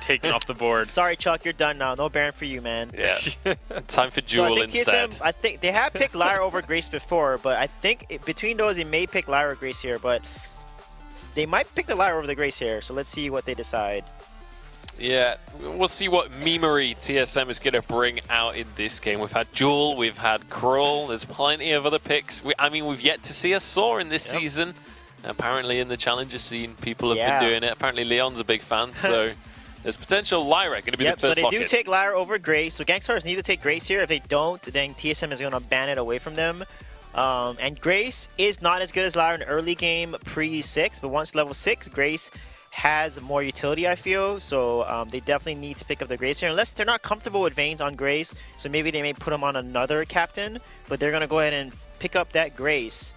taken off the board. Sorry, Chuck, you're done now. No Baron for you, man. Yeah. Time for Jewel instead. TSM, I think they have picked Lyra over Grace before, but I think between those, they may pick Lyra or Grace here, but they might pick the Lyra over the Grace here, so let's see what they decide. Yeah, we'll see what memery TSM is going to bring out in this game. We've had Jewel, we've had Krull, there's plenty of other picks. I mean, we've yet to see a Saw in this season. Apparently in the Challenger scene, people have been doing it. Apparently Leon's a big fan, so there's potential Lyra going to be the first so they lock-in. do take Lyra over Grace, so Gankstars need to take Grace here. If they don't, then TSM is going to ban it away from them. And Grace is not as good as Lyra in early game pre-6, but once level 6, Grace has more utility, I feel, so they definitely need to pick up the Grace here, unless they're not comfortable with Vaynes on Grace, so maybe they may put him on another captain, but they're going to go ahead and pick up that Grace.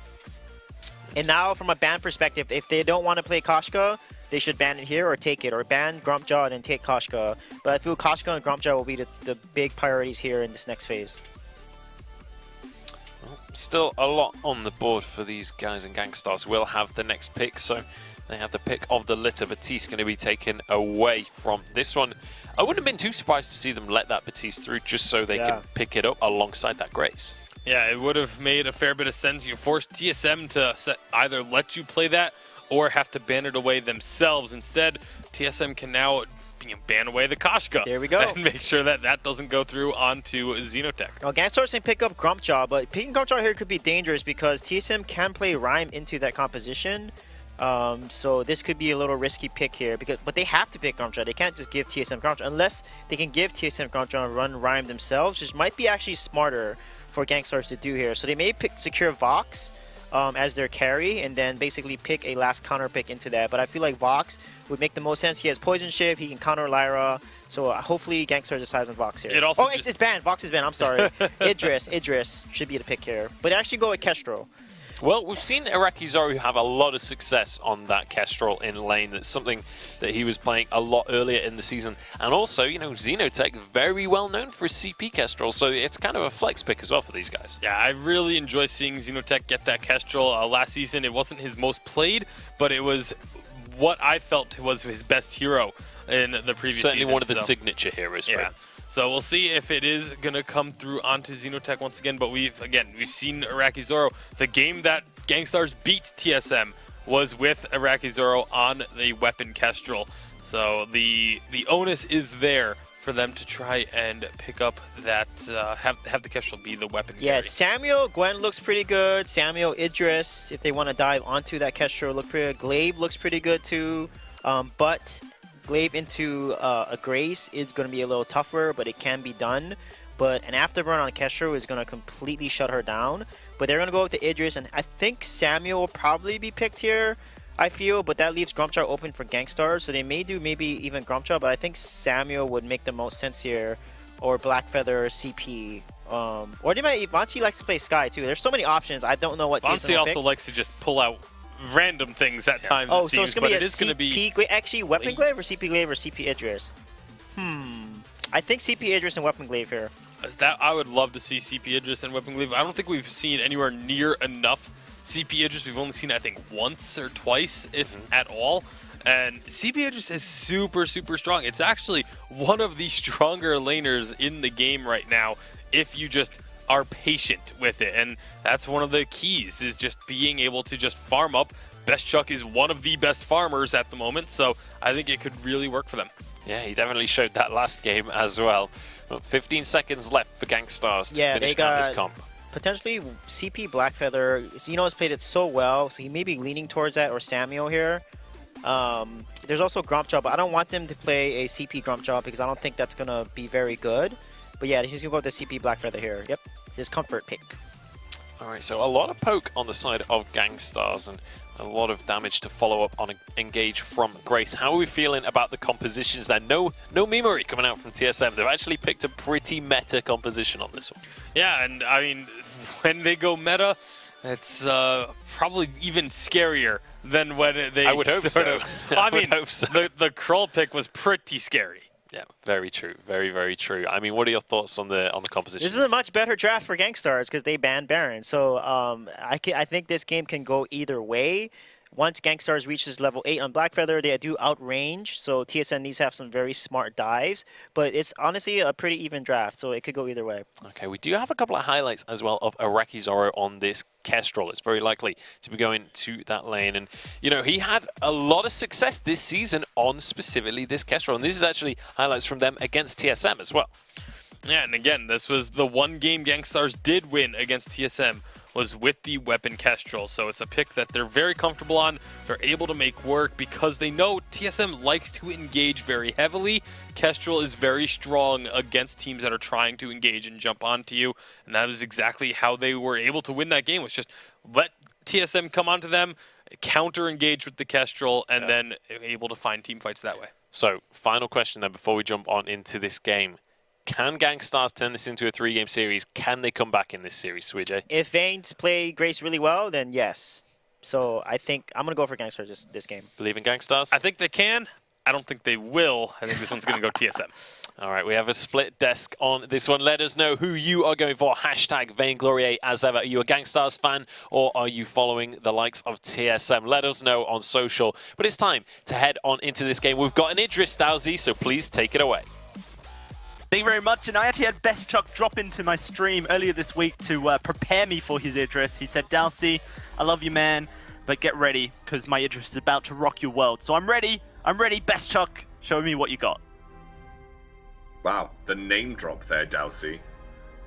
And now, from a ban perspective, if they don't want to play Koshka, they should ban it here or take it, or ban Grumpjaw and then take Koshka. But I feel Koshka and Grumpjaw will be the big priorities here in this next phase. Still a lot on the board for these guys, and Gankstars will have the next pick, so they have the pick of the litter. Batiste going to be taken away from this one. I wouldn't have been too surprised to see them let that Batiste through just so they can pick it up alongside that Grace. Yeah, it would have made a fair bit of sense. You force TSM to either let you play that or have to ban it away themselves. Instead, TSM can now ban away the Koshka. There we go. And make sure that that doesn't go through onto Xenotech. Well, Gankstars can pick up Grumpjaw, but picking Grumpjaw here could be dangerous because TSM can play Rhyme into that composition. So this could be a little risky pick here, but they have to pick Grumpjaw. They can't just give TSM Grumpjaw unless they can give TSM Grumpjaw and run Rhyme themselves, which might be actually smarter for Gankstars to do here. So they may secure Vox as their carry and then basically pick a last counter pick into that. But I feel like Vox would make the most sense. He has Poison Shift, he can counter Lyra. So hopefully Gankstars decides on Vox here. It's banned. Vox is banned. I'm sorry. Idris should be the pick here. But actually go with Kestrel. Well, we've seen Irakizaru have a lot of success on that Kestrel in lane. That's something that he was playing a lot earlier in the season. And also, you know, Xenotech, very well known for his CP Kestrel, so it's kind of a flex pick as well for these guys. Yeah, I really enjoy seeing Xenotech get that Kestrel. Last season, it wasn't his most played, but it was what I felt was his best hero in the previous season. Certainly one of the signature heroes for him. So we'll see if it is going to come through onto Xenotech once again. But we've seen Irakizaru. The game that Gankstars beat TSM was with Irakizaru on the weapon Kestrel. So the onus is there for them to try and pick up that, have the Kestrel be the weapon carry. Samuel, Gwen looks pretty good. Samuel, Idris, if they want to dive onto that Kestrel, look pretty good. Glaive looks pretty good too. But Glaive into a Grace is going to be a little tougher, but it can be done. But an afterburn on Kestrel is going to completely shut her down. But they're going to go with the Idris, and I think Samuel will probably be picked here, I feel. But that leaves Grumpjaw open for Gankstars, so they may do maybe even Grumpjaw, but I think Samuel would make the most sense here. Or Blackfeather, CP. Or they might, Vansi likes to play Sky too. There's so many options, I don't know what TSM Vansi also likes to just pull out random things at times. Oh, so it's going to be a CP, actually Weapon Glaive or CP Glaive or CP Idris? I think CP Idris and Weapon Glaive here. I would love to see CP Idris and Weapon Glaive. I don't think we've seen anywhere near enough CP Idris. We've only seen, I think, once or twice, if at all. And CP Idris is super, super strong. It's actually one of the stronger laners in the game right now if you just are patient with it, and that's one of the keys, is just being able to just farm up. Best Chuck is one of the best farmers at the moment, so I think it could really work for them. Yeah, he definitely showed that last game as well. But 15 seconds left for Gankstars to finish out this comp. Potentially CP Blackfeather. Xeno has played it so well, so he may be leaning towards that, or Samuel here. There's also Grumpjaw, but I don't want them to play a CP Grumpjaw because I don't think that's going to be very good. But yeah, he's going to go with the CP Blackfeather here. Yep, his comfort pick. All right, so a lot of poke on the side of Gankstars and a lot of damage to follow up on Engage from Grace. How are we feeling about the compositions there? No memery coming out from TSM. They've actually picked a pretty meta composition on this one. Yeah, and I mean, when they go meta, it's probably even scarier than when they I would hope so. I mean, the Krull pick was pretty scary. Yeah, very true. Very, very true. I mean, what are your thoughts on the composition? This is a much better draft for Gankstars because they banned Baron. So I think this game can go either way. once Gankstars reaches level 8 on Black Feather, they do outrange, so TSM needs to have some very smart dives. But it's honestly a pretty even draft, so it could go either way. Okay, we do have a couple of highlights as well of Arakizoro on this Kestrel. It's very likely to be going to that lane. And, you know, he had a lot of success this season on specifically this Kestrel. And this is actually highlights from them against TSM as well. Yeah, and again, this was the one game Gankstars did win against TSM was with the weapon Kestrel. So it's a pick that they're very comfortable on. They're able to make work because they know TSM likes to engage very heavily. Kestrel is very strong against teams that are trying to engage and jump onto you. And that was exactly how they were able to win that game, was just let TSM come onto them, counter-engage with the Kestrel, and then able to find team fights that way. So, final question then before we jump on into this game. Can Gankstars turn this into a 3-game series? Can they come back in this series, Sweetjay? If Vanes play Grace really well, then yes. So I think I'm going to go for Gankstars this game. Believe in Gankstars? I think they can. I don't think they will. I think this one's going to go TSM. All right, we have a split desk on this one. Let us know who you are going for. Hashtag Vainglory as ever. Are you a Gankstars fan or are you following the likes of TSM? Let us know on social. But it's time to head on into this game. We've got an Idris, Dowsy, so please take it away. Thank you very much, and I actually had Best Chuck drop into my stream earlier this week to prepare me for his Idris. He said, Dowsy, I love you, man, but get ready, because my Idris is about to rock your world. So I'm ready, Best Chuck, show me what you got. Wow, the name drop there, Dowsy.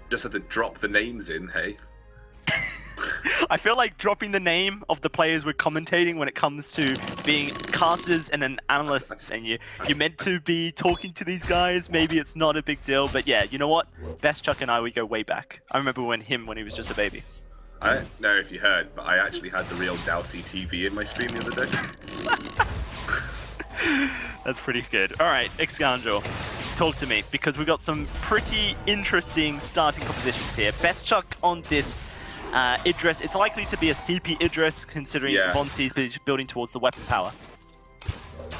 Just had to drop the names in, hey? I feel like dropping the name of the players we're commentating when it comes to being casters and then analysts, and you're meant to be talking to these guys. Maybe it's not a big deal, but yeah, you know what? Best Chuck and I, we go way back. I remember when he was just a baby. I don't know if you heard, but I actually had the real Dowsy TV in my stream the other day. That's pretty good. All right, Excoundrel, talk to me, because we've got some pretty interesting starting compositions here. Best Chuck on this Idris. It's likely to be a CP Idris, considering Vonsi's building towards the weapon power.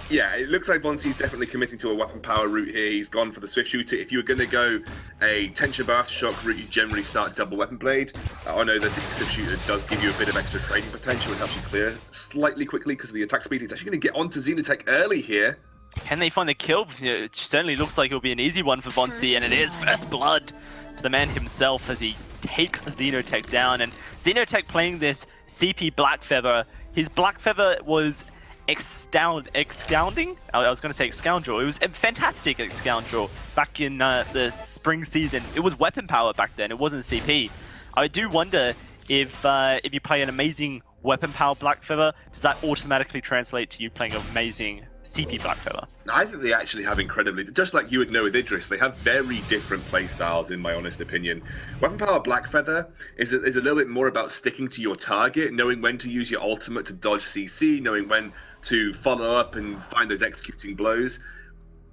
Yeah, it looks like Vonsi's definitely committing to a weapon power route here. He's gone for the Swift Shooter. If you were going to go a Tension Bar Aftershock route, you generally start double weapon blade. I know that the Swift Shooter does give you a bit of extra trading potential and helps you clear slightly quickly because of the attack speed. He's actually going to get onto Xenotech early here. Can they find the kill? It certainly looks like it'll be an easy one for Vonsi, and it is First Blood to the man himself as he takes Xenotech down. And Xenotech playing this CP Black Feather. His Black Feather was excounding? I was going to say Excoundrel. It was a fantastic Excoundrel back in the spring season. It was weapon power back then. It wasn't CP. I do wonder if you play an amazing weapon power Black Feather, does that automatically translate to you playing an amazing CP Black Feather? I think they actually have incredibly, just like you would know with Idris, they have very different playstyles in my honest opinion. Weapon Power Black Feather is a little bit more about sticking to your target, knowing when to use your ultimate to dodge CC, knowing when to follow up and find those executing blows.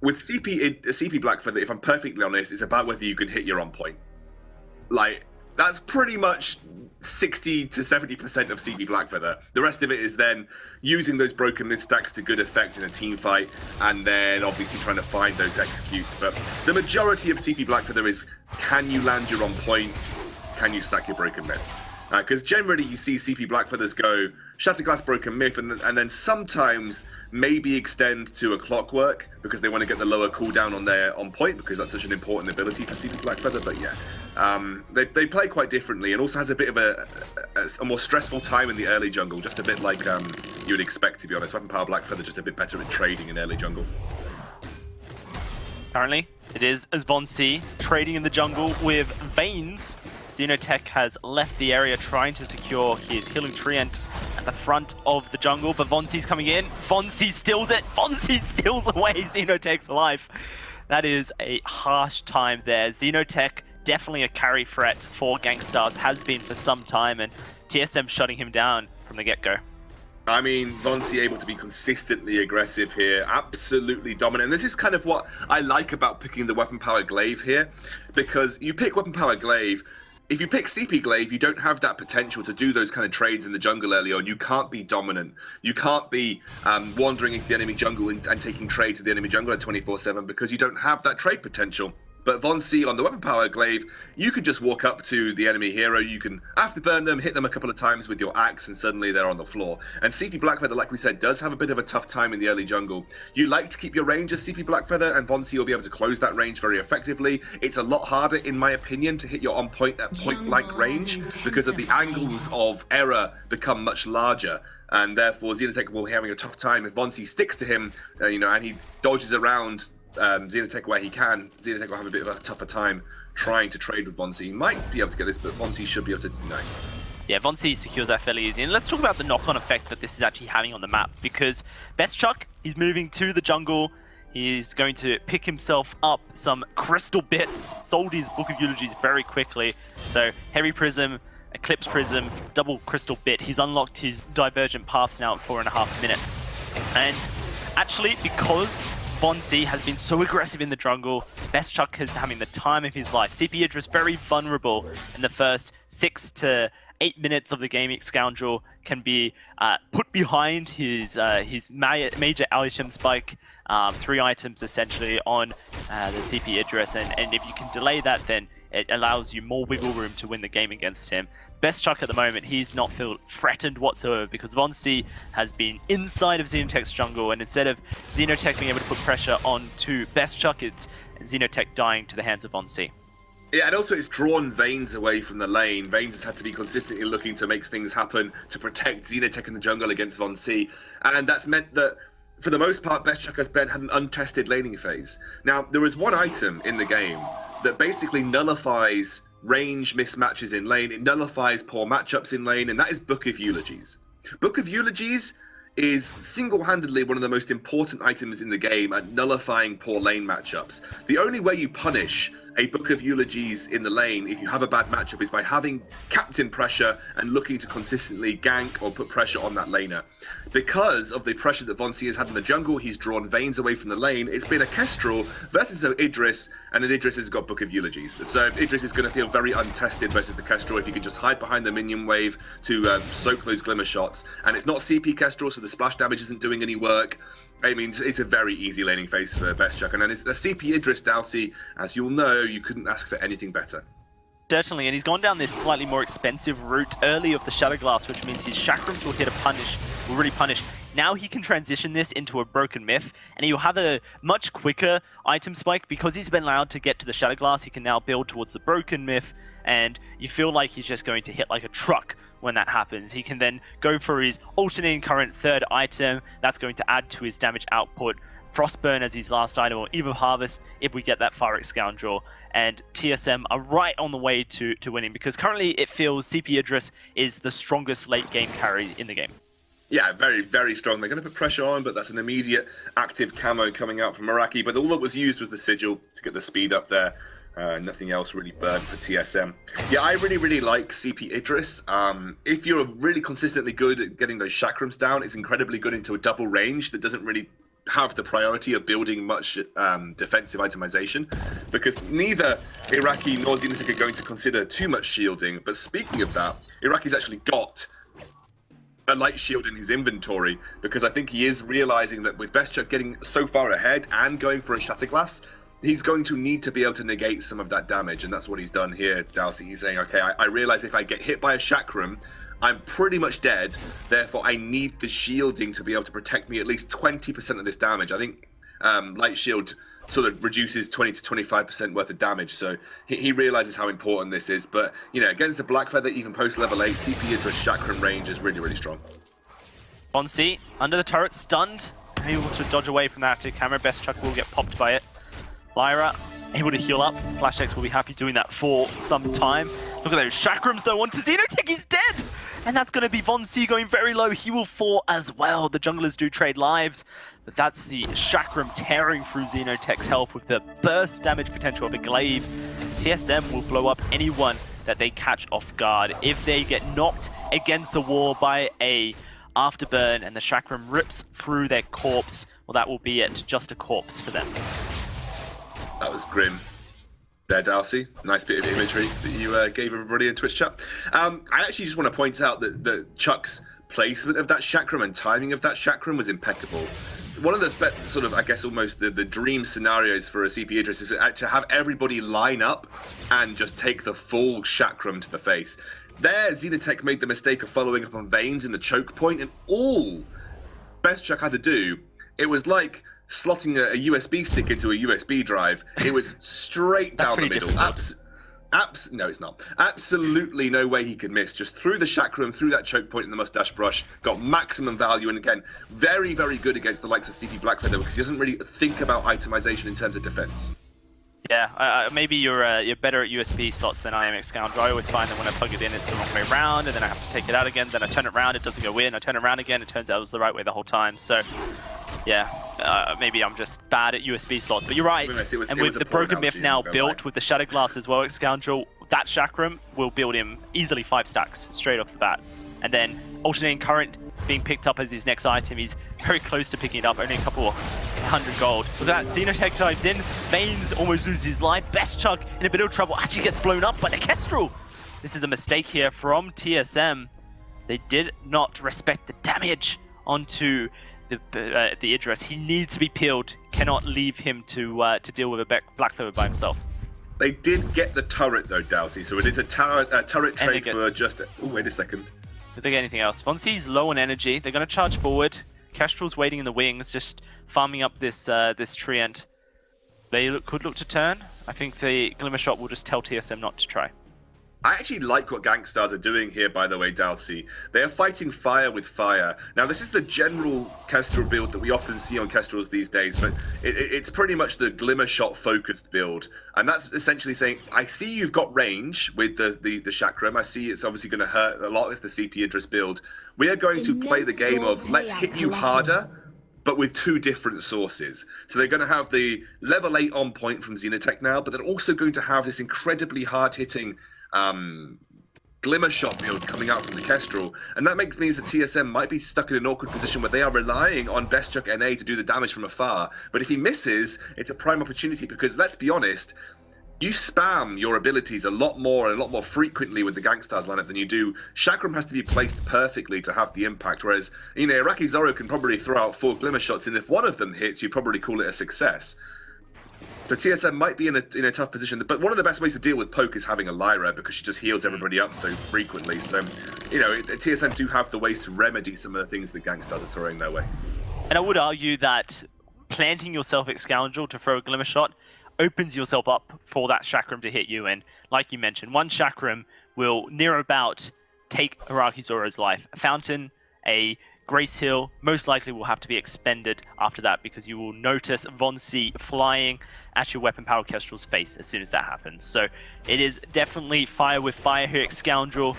With CP Black Feather, if I'm perfectly honest, it's about whether you can hit your on point. Like, that's pretty much 60 to 70% of CP Black Feather. The rest of it is then using those broken mid stacks to good effect in a team fight, and then obviously trying to find those executes. But the majority of CP Black Feather is, can you land your on point? Can you stack your broken mid? Because generally you see CP Black Feathers go Shatterglass, Broken Myth, and then sometimes maybe extend to a Clockwork because they want to get the lower cooldown on their on point, because that's such an important ability for CP Black Feather. But yeah, they play quite differently, and also has a bit of a more stressful time in the early jungle, just a bit like you would expect, to be honest. Weapon Power Black Feather just a bit better at trading in early jungle. Currently, it is as Vonsi trading in the jungle with Vanes. Xenotech has left the area trying to secure his Healing Treant at the front of the jungle, but Vonsi's coming in. Vonsi steals it. Vonsi steals away Xenotech's life. That is a harsh time there. Xenotech, definitely a carry threat for Gankstars, has been for some time, and TSM shutting him down from the get-go. I mean, Vonsi able to be consistently aggressive here, absolutely dominant. And this is kind of what I like about picking the Weapon Power Glaive here, because you pick Weapon Power Glaive. If you pick CP Glaive, you don't have that potential to do those kind of trades in the jungle early on. You can't be dominant. You can't be wandering into the enemy jungle and taking trade to the enemy jungle at 24/7 because you don't have that trade potential. But Von C on the weapon power glaive, you could just walk up to the enemy hero, you can afterburn them, hit them a couple of times with your axe, and suddenly they're on the floor. And CP Blackfeather, like we said, does have a bit of a tough time in the early jungle. You like to keep your range as CP Blackfeather, and Von C will be able to close that range very effectively. It's a lot harder, in my opinion, to hit your on point at point blank range because of the angles of error become much larger. And therefore, Xenotech will be having a tough time if Von C sticks to him, and he dodges around Xenotech where he can. Xenotech will have a bit of a tougher time trying to trade with Von C. He might be able to get this, but Von C should be able to, Yeah, Von C secures that fairly easy. And let's talk about the knock-on effect that this is actually having on the map, because Best Chuck, he's moving to the jungle. He's going to pick himself up some crystal bits, sold his Book of Eulogies very quickly. So Heavy Prism, Eclipse Prism, double crystal bit. He's unlocked his divergent paths now at 4.5 minutes. And actually, because Von C has been so aggressive in the jungle, Best Chuck is having the time of his life. CP Idris very vulnerable in the first 6 to 8 minutes of the game. Scoundrel can be put behind his major item spike, 3 items essentially on the CP Idris, and if you can delay that, then it allows you more wiggle room to win the game against him. Best Chuck at the moment, he's not feel threatened whatsoever because Von C has been inside of Xenotech's jungle, and instead of Xenotech being able to put pressure onto Best Chuck, it's Xenotech dying to the hands of Von C. Yeah, and also it's drawn Vains away from the lane. Vains has had to be consistently looking to make things happen to protect Xenotech in the jungle against Von C, and that's meant that for the most part, Best Chuck has had an untested laning phase. Now, there is one item in the game that basically nullifies range mismatches in lane, it nullifies poor matchups in lane, and that is Book of Eulogies. Book of Eulogies is single-handedly one of the most important items in the game at nullifying poor lane matchups. The only way you punish a Book of Eulogies in the lane if you have a bad matchup is by having captain pressure and looking to consistently gank or put pressure on that laner. Because of the pressure that Von C has had in the jungle, he's drawn Vains away from the lane. It's been a Kestrel versus an Idris, and then Idris has got Book of Eulogies. So Idris is going to feel very untested versus the Kestrel if he can just hide behind the minion wave to soak those glimmer shots. And it's not CP Kestrel, so the splash damage isn't doing any work. I mean, it's a very easy laning phase for Best Chuck, and then it's a CP Idris Dalsy. As you'll know, you couldn't ask for anything better. Certainly, and he's gone down this slightly more expensive route early of the Shadow Glass, which means his Chakrams will really punish. Now he can transition this into a Broken Myth, and he'll have a much quicker item spike because he's been allowed to get to the Shadow Glass. He can now build towards the Broken Myth, and you feel like he's just going to hit like a truck when that happens. He can then go for his alternating current third item. That's going to add to his damage output. Frostburn as his last item, or Eve of Harvest if we get that Pyrrhic Scoundrel. And TSM are right on the way to winning, because currently it feels CP Idris is the strongest late game carry in the game. Yeah, very, very strong. They're going to put pressure on, but that's an immediate active camo coming out from Meraki. But all that was used was the Sigil to get the speed up there. Nothing else really burned for TSM. Yeah, I really, really like CP Idris. If you're really consistently good at getting those chakrams down, it's incredibly good into a double range that doesn't really have the priority of building much defensive itemization, because neither Iraqi nor Xenotech are going to consider too much shielding. But speaking of that, Iraqi's actually got a light shield in his inventory, because I think he is realizing that with Best Chuck getting so far ahead and going for a Shatterglass, he's going to need to be able to negate some of that damage, and that's what he's done here, Dalsy. He's saying, okay, I realize if I get hit by a Chakram, I'm pretty much dead, therefore I need the shielding to be able to protect me at least 20% of this damage. I think Light Shield sort of reduces 20 to 25% worth of damage, so he realizes how important this is. But, you know, against the Blackfeather, even post-level 8, CP Idris Chakram range is really, really strong. Von C, under the turret, stunned, able to dodge away from that active camera. Best Chuck will get popped by it. Lyra, able to heal up. Flash X will be happy doing that for some time. Look at those chakrams though onto Xenotech, he's dead! And that's going to be Von C going very low. He will fall as well. The junglers do trade lives, but that's the chakram tearing through Xenotech's health with the burst damage potential of a glaive. TSM will blow up anyone that they catch off guard. If they get knocked against the wall by a afterburn and the chakram rips through their corpse, well, that will be it. Just a corpse for them. That was grim there, Dalsy. Nice bit of imagery that you gave everybody in Twitch chat. I actually just want to point out that Chuck's placement of that chakram and timing of that chakram was impeccable. one of the sort of, I guess, almost the dream scenarios for a CP Idris is to have everybody line up and just take the full chakram to the face. There, Xenotech made the mistake of following up on Veins in the choke point, and all Bestchuck had to do, it was like slotting a USB stick into a USB drive. It was straight down the middle. No, it's not. Absolutely no way he could miss. Just through the chakram, through that choke point in the mustache brush, got maximum value, and again, very, very good against the likes of CP Blackfeather because he doesn't really think about itemization in terms of defense. Yeah, maybe you're better at USB slots than I am at Scoundrel. I always find that when I plug it in, it's the wrong way around, and then I have to take it out again, then I turn it around, it doesn't go in, I turn it around again, it turns out it was the right way the whole time. So, yeah, maybe I'm just bad at USB slots, but you're right. And with the Broken Myth now built, with the Shadow Glass as well at Scoundrel, that chakram will build him easily 5 stacks straight off the bat. And then Alternating Current being picked up as his next item, he's very close to picking it up, only a couple 100 gold. With that, Xenotech dives in, Veins almost loses his life, Bestchuck in a bit of trouble, actually gets blown up by the Kestrel. This is a mistake here from TSM. They did not respect the damage onto the Idris. He needs to be peeled, cannot leave him to deal with a Blackfeather by himself. They did get the turret though, Dowsey, so it is a turret trade for just... Oh, wait a second. Did they get anything else? Vonsi's low on energy. They're going to charge forward. Kestrel's waiting in the wings, just farming up this Treant. They could look to turn. I think the Glimmer Shot will just tell TSM not to try. I actually like what Gankstars are doing here, by the way, Dowsey. They are fighting fire with fire. Now, this is the general Kestrel build that we often see on Kestrels these days, but it's pretty much the Glimmer Shot focused build. And that's essentially saying, I see you've got range with the Chakram. I see it's obviously going to hurt a lot with the CP Idris build. We are going to play the game of let's hit you harder, but with 2 different sources. So they're going to have the level 8 on point from Xenotech now, but they're also going to have this incredibly hard-hitting Glimmer Shot build coming out from the Kestrel, and that means that TSM might be stuck in an awkward position where they are relying on Bestchuck NA to do the damage from afar. But if he misses, it's a prime opportunity because, let's be honest, you spam your abilities a lot more and a lot more frequently with the Gankstars lineup than you do. Chakram has to be placed perfectly to have the impact, whereas, you know, Iraqi Zoro can probably throw out 4 Glimmer Shots, and if one of them hits, you probably call it a success. So TSM might be in a tough position, but one of the best ways to deal with Poke is having a Lyra because she just heals everybody up so frequently. So, you know, TSM do have the ways to remedy some of the things that Gankstars are throwing their way. And I would argue that planting yourself at Scoundrel to throw a Glimmer Shot opens yourself up for that Chakram to hit you. And like you mentioned, one Chakram will near about take Iraqi Zoro's life. A Fountain, a Grace Hill most likely will have to be expended after that because you will notice Vonsi flying at your Weapon Power Kestrel's face as soon as that happens. So it is definitely fire with fire here at Scoundrel.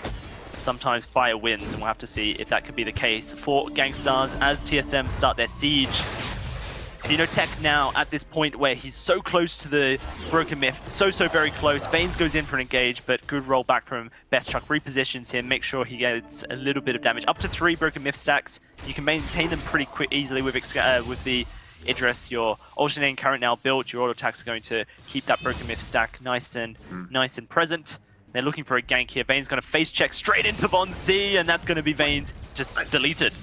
Sometimes fire wins, and we'll have to see if that could be the case for Gankstars as TSM start their siege. Xenotech now at this point where he's so close to the Broken Myth, so very close. Veins goes in for an engage, but good roll back from Bestchuck, repositions him, make sure he gets a little bit of damage. Up to 3 Broken Myth stacks. You can maintain them pretty easily with the Idris. Your Alternating Current now built, your auto attacks are going to keep that Broken Myth stack nice and present. They're looking for a gank here. Veins going to face check straight into Vonsi, and that's going to be Veins just deleted.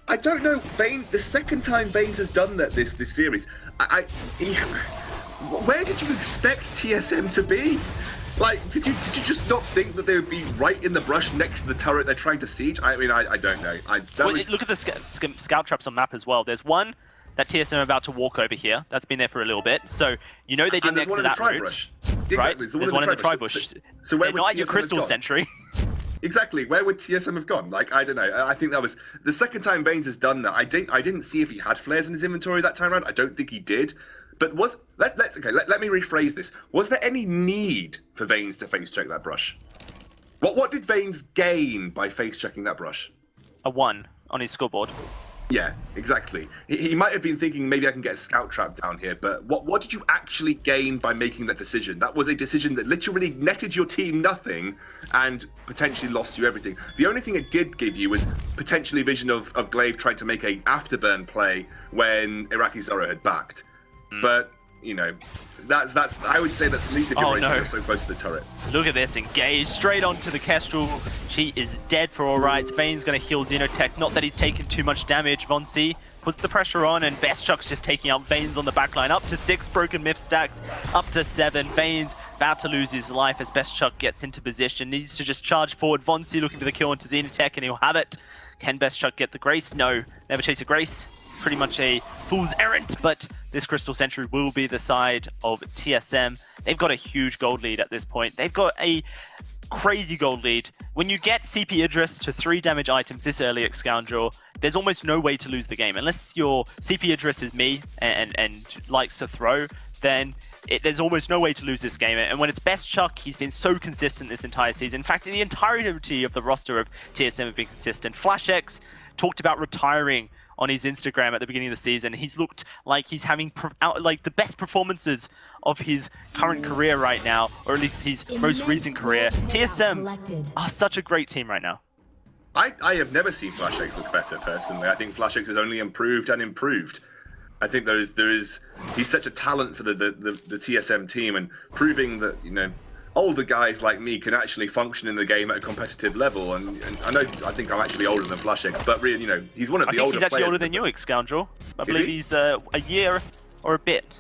I don't know, Veins, the second time Veins has done that this series, where did you expect TSM to be? Like, did you just not think that they would be right in the brush next to the turret they're trying to siege? I mean, I don't know. Look at the scout traps on map as well. There's one that TSM are about to walk over here. That's been there for a little bit. So, you know they didn't exit that route. Exactly, right? There's one in the tri-bush. So where would not your TSM Crystal have gone? Sentry. Exactly. Where would TSM have gone? Like, I don't know. I think that was the second time Veins has done that. I didn't see if he had flares in his inventory that time around. I don't think he did. But let me rephrase this. Was there any need for Veins to face check that brush? What did Veins gain by face checking that brush? A 1 on his scoreboard. Yeah, exactly. He might have been thinking maybe I can get a scout trap down here, but what did you actually gain by making that decision? That was a decision that literally netted your team nothing and potentially lost you everything. The only thing it did give you was potentially vision of Glaive trying to make a afterburn play when Iraqi Zoro had backed. But you know, that's I would say that's at least if you're no. so close to the turret. Look at this, engage straight onto the Kestrel. She is dead for all rights. Vane's going to heal Xenotech. Not that he's taken too much damage. Von C puts the pressure on, and Bestchuck's just taking out Vane's on the backline. Up to 6 broken myth stacks, up to 7. Vane's about to lose his life as Bestchuck gets into position. Needs to just charge forward. Von C looking for the kill onto Xenotech, and he'll have it. Can Bestchuck get the Grace? No, never chase a Grace. Pretty much a fool's errand, but this Crystal Sentry will be the side of TSM. They've got a huge gold lead at this point. They've got a crazy gold lead. When you get CP Idris to 3 damage items this early at Scoundrel, there's almost no way to lose the game. Unless your CP Idris is me and likes to throw, then there's almost no way to lose this game. And when it's Bestchuck, he's been so consistent this entire season. In fact, the entirety of the roster of TSM have been consistent. FlashX talked about retiring on his Instagram at the beginning of the season. He's looked like he's having like the best performances of his current career right now, or at least his most recent career. TSM are such a great team right now. I have never seen FlashX look better, personally. I think FlashX has only improved and improved. I think he's such a talent for the TSM team, and proving that, you know, older guys like me can actually function in the game at a competitive level. And I think I'm actually older than FlashX, but really, you know, he's one of the older players. I think he's actually older than you, Scoundrel. I believe he's a year or a bit.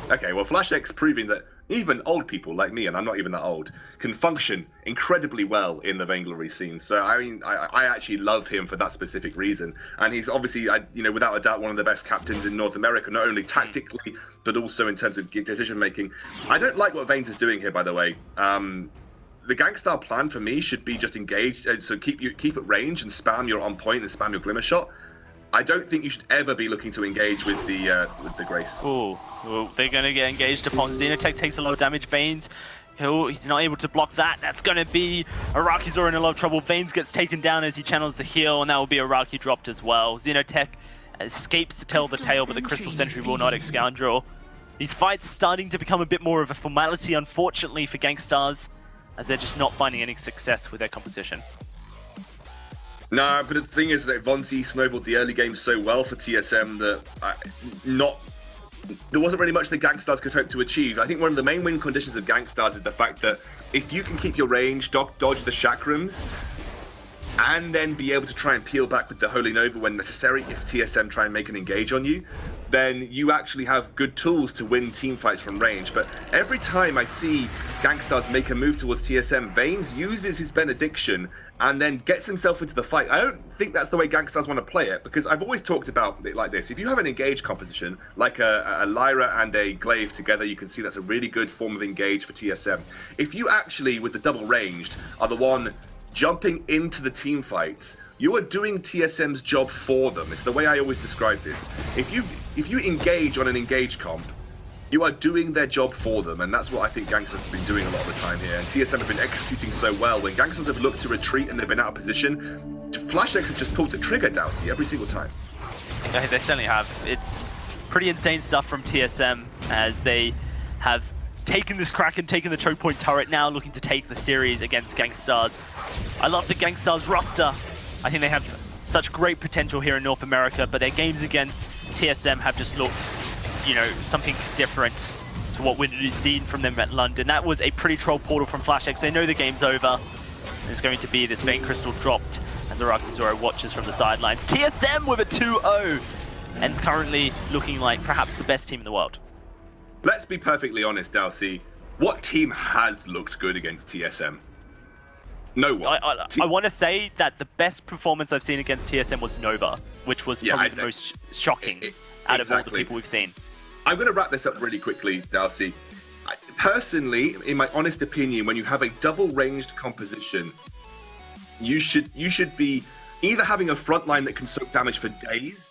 Okay, well, FlashX proving that even old people like me, and I'm not even that old, can function incredibly well in the Vainglory scene. So I mean, I actually love him for that specific reason, and he's obviously, you know, without a doubt, one of the best captains in North America, not only tactically but also in terms of decision making. I don't like what Vanes is doing here, by the way. The Gangstar plan for me should be just engage, so keep at range and spam your on point and spam your glimmer shot. I don't think you should ever be looking to engage with the Grace. Ooh, they're going to get engaged upon. Xenotech takes a lot of damage. Vanes, he's not able to block that. That's going to be Araki's in a lot of trouble. Vanes gets taken down as he channels the heal, and that will be Araki dropped as well. Xenotech escapes to tell the tale, but the Crystal Sentry will not Scoundrel. These fights starting to become a bit more of a formality, unfortunately, for Gankstars, as they're just not finding any success with their composition. No, but the thing is that Von C snowballed the early game so well for TSM that there wasn't really much that Gankstars could hope to achieve. I think one of the main win conditions of Gankstars is the fact that if you can keep your range, dodge the chakrams, and then be able to try and peel back with the Holy Nova when necessary if TSM try and make an engage on you, then you actually have good tools to win team fights from range. But every time I see Gankstars make a move towards TSM, Vanes uses his benediction and then gets himself into the fight. I don't think that's the way Gankstars want to play it, because I've always talked about it like this. If you have an engage composition, like a Lyra and a Glaive together, you can see that's a really good form of engage for TSM. If you actually, with the double ranged, are the one jumping into the team fights, you are doing TSM's job for them. It's the way I always describe this. If you engage on an engage comp, you are doing their job for them, and that's what I think Gankstars have been doing a lot of the time here. And TSM have been executing so well. When Gankstars have looked to retreat and they've been out of position, FlashX has just pulled the trigger, Dowsy, every single time. Yeah, they certainly have. It's pretty insane stuff from TSM as they have taken this Kraken, taken the choke point turret, now looking to take the series against Gankstars. I love the Gankstars roster. I think they have such great potential here in North America, but their games against TSM have just looked, you know, something different to what we've seen from them at London. That was a pretty troll portal from FlashX. They know the game's over. There's going to be this Vein Crystal dropped as Araki Zoro watches from the sidelines. TSM with a 2-0 and currently looking like perhaps the best team in the world. Let's be perfectly honest, Dowsy. What team has looked good against TSM? No one. I want to say that the best performance I've seen against TSM was Nova, which was probably the most shocking out of all the people we've seen. I'm going to wrap this up really quickly, Dowsy. Personally, in my honest opinion, when you have a double-ranged composition, you should be either having a front line that can soak damage for days,